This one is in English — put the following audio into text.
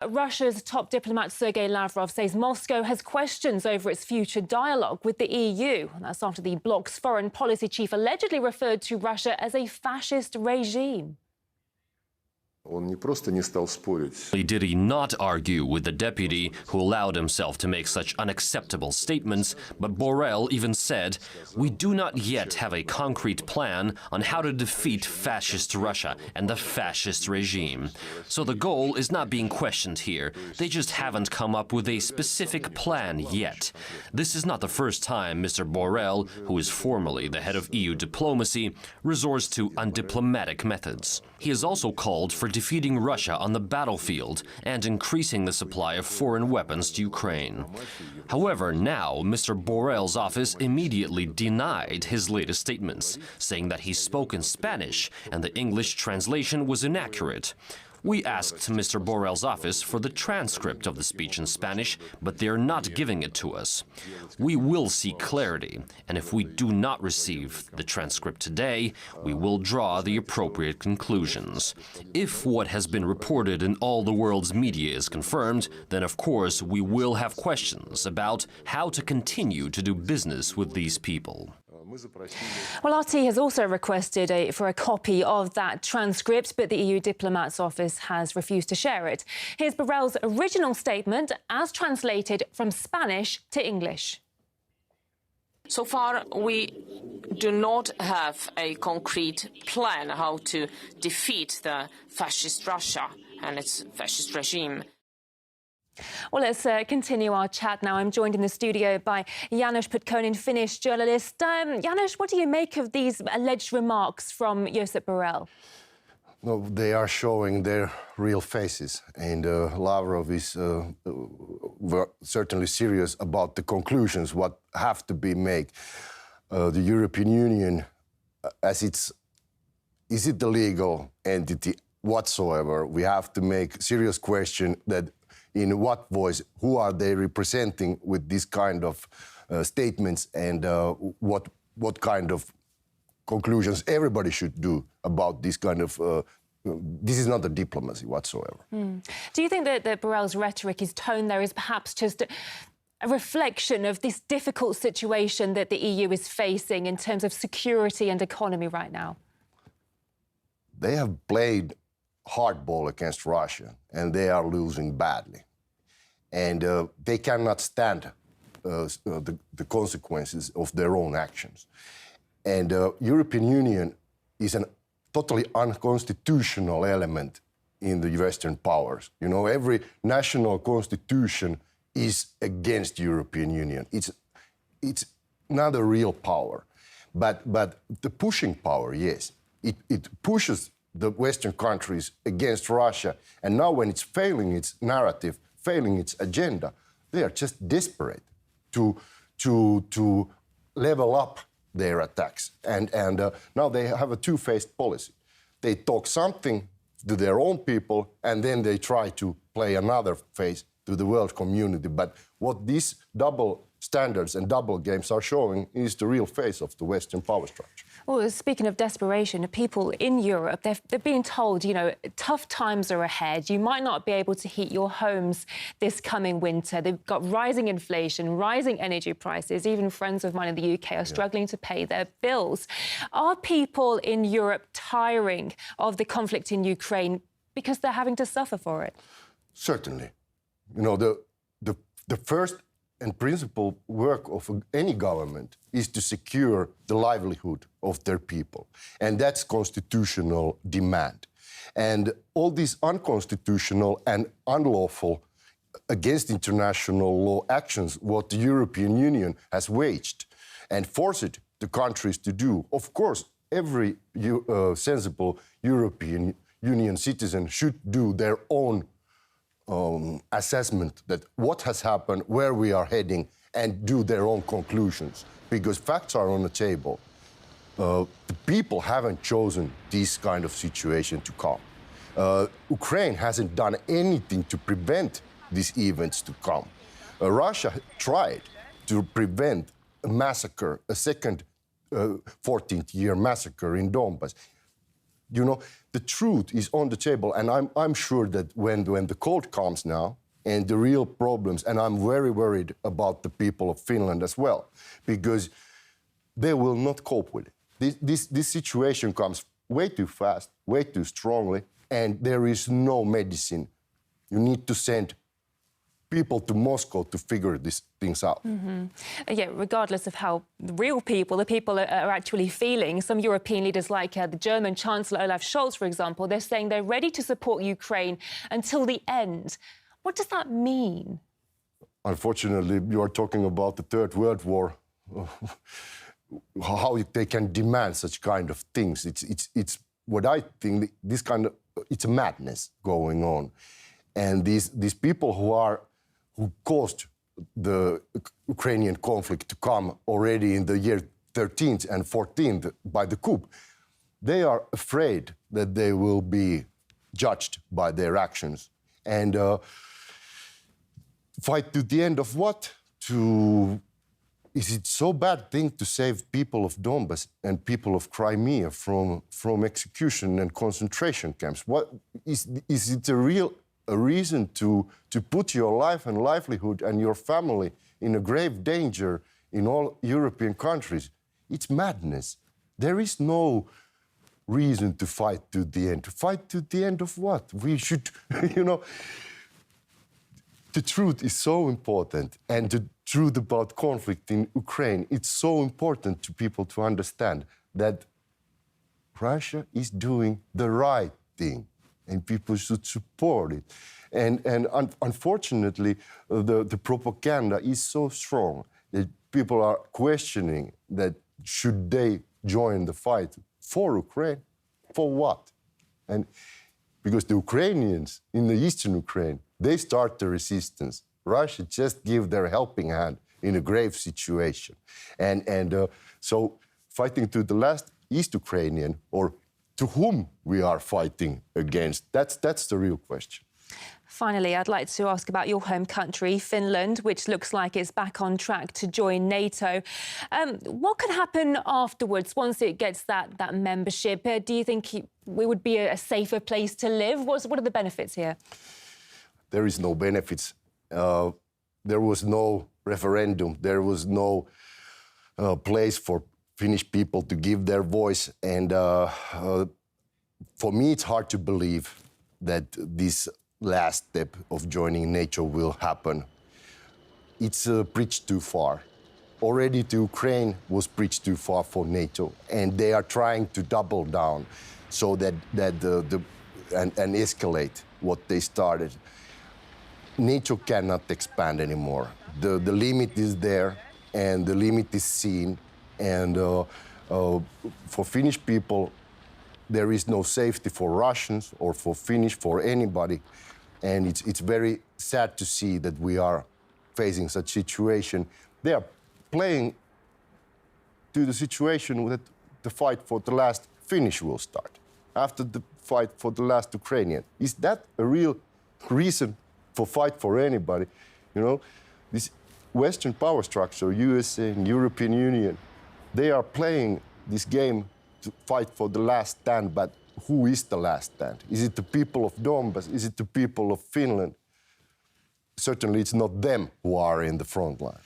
Russia's top diplomat Sergei Lavrov says Moscow has questions over its future dialogue with the EU. That's after the bloc's foreign policy chief allegedly referred to Russia as a fascist regime. Did he not argue with the deputy who allowed himself to make such unacceptable statements, but Borrell even said, "We do not yet have a concrete plan on how to defeat fascist Russia and the fascist regime. So the goal is not being questioned here. They just haven't come up with a specific plan yet." This is not the first time Mr. Borrell, who is formally the head of EU diplomacy, resorts to undiplomatic methods. He has also called for defeating Russia on the battlefield and increasing the supply of foreign weapons to Ukraine. However, now Mr. Borrell's office immediately denied his latest statements, saying that he spoke in Spanish and the English translation was inaccurate. We asked Mr. Borrell's office for the transcript of the speech in Spanish, but they are not giving it to us. We will seek clarity, and if we do not receive the transcript today, we will draw the appropriate conclusions. If what has been reported in all the world's media is confirmed, then of course we will have questions about how to continue to do business with these people. Well, RT has also requested for a copy of that transcript, but the EU diplomat's office has refused to share it. Here's Borrell's original statement as translated from Spanish to English. So far, we do not have a concrete plan how to defeat the fascist Russia and its fascist regime. Well, let's continue our chat now. I'm joined in the studio by Janusz Putkonin, Finnish journalist. Janusz, what do you make of these alleged remarks from Josep Borrell? No, they are showing their real faces, and Lavrov is certainly serious about the conclusions what have to be made. The European Union, is it a legal entity whatsoever? We have to make serious question that in what voice, who are they representing with this kind of statements, and what kind of conclusions everybody should do about this kind of... this is not a diplomacy whatsoever. Do you think that Borrell's rhetoric, his tone there, is perhaps just a reflection of this difficult situation that the EU is facing in terms of security and economy right now? They have played hardball against Russia, and they are losing badly. And they cannot stand the consequences of their own actions. And European Union is a totally unconstitutional element in the Western powers. You know, every national constitution is against European Union. It's not a real power. But the pushing power, yes, it pushes the Western countries against Russia. And now when it's failing its narrative, failing its agenda, they are just desperate to level up their attacks. And now they have a two-faced policy. They talk something to their own people, and then they try to play another face to the world community. But what these double standards and double games are showing is the real face of the Western power structure. Well, speaking of desperation, people in Europe, they're being told, you know, tough times are ahead. You might not be able to heat your homes this coming winter. They've got rising inflation, rising energy prices. Even friends of mine in the UK are struggling to pay their bills. Are people in Europe tiring of the conflict in Ukraine because they're having to suffer for it? Certainly. You know, the first and principal work of any government is to secure the livelihood of their people. And that's constitutional demand. And all these unconstitutional and unlawful against international law actions, what the European Union has waged and forced the countries to do, of course, every sensible European Union citizen should do their own assessment that what has happened, where we are heading, and do their own conclusions, because facts are on the table. The people haven't chosen this kind of situation to come. Ukraine hasn't done anything to prevent these events to come. Russia tried to prevent a massacre, a second 14th year massacre in Donbass. You know, the truth is on the table, and I'm sure that when the cold comes now, and the real problems, and I'm very worried about the people of Finland as well, because they will not cope with it. This situation comes way too fast, way too strongly, and there is no medicine. You need to send people to Moscow to figure these things out. Yeah, regardless of how the people are actually feeling. Some European leaders, like the German Chancellor Olaf Scholz, for example, they're saying they're ready to support Ukraine until the end. What does that mean? Unfortunately, you are talking about the Third World War. How they can demand such kind of things. It's what I think, this kind of, it's a madness going on. And these people who caused the Ukrainian conflict to come already in the year 13th and 14th by the coup, they are afraid that they will be judged by their actions. And fight to the end of what? Is it so bad thing to save people of Donbass and people of Crimea from execution and concentration camps? What is it a reason to put your life and livelihood and your family in a grave danger in all European countries? It's madness. There is no reason to fight to the end. To fight to the end of what? We should, you know. The truth is so important, and the truth about conflict in Ukraine, it's so important to people to understand that Russia is doing the right thing, and people should support it. And unfortunately, the propaganda is so strong that people are questioning that should they join the fight for Ukraine, for what? And because the Ukrainians in the eastern Ukraine, they start the resistance. Russia just give their helping hand in a grave situation. And so fighting to the last East Ukrainian, or to whom we are fighting against, that's the real question. Finally, I'd like to ask about your home country, Finland, which looks like it's back on track to join NATO. What could happen afterwards once it gets that membership? Do you think we would be a safer place to live? What are the benefits here? There is no benefits. There was no referendum. There was no place for Finnish people to give their voice. And for me, it's hard to believe that this last step of joining NATO will happen. It's a bridge too far. Already the Ukraine was bridge too far for NATO, and they are trying to double down so that and escalate what they started. NATO cannot expand anymore. The limit is there, and the limit is seen. And for Finnish people, there is no safety for Russians or for Finnish, for anybody. And it's very sad to see that we are facing such situation. They are playing to the situation that the fight for the last Finnish will start after the fight for the last Ukrainian. Is that a real reason for fight for anybody? You know, this Western power structure, USA and European Union, they are playing this game to fight for the last stand, but who is the last stand? Is it the people of Donbass? Is it the people of Finland? Certainly it's not them who are in the front line.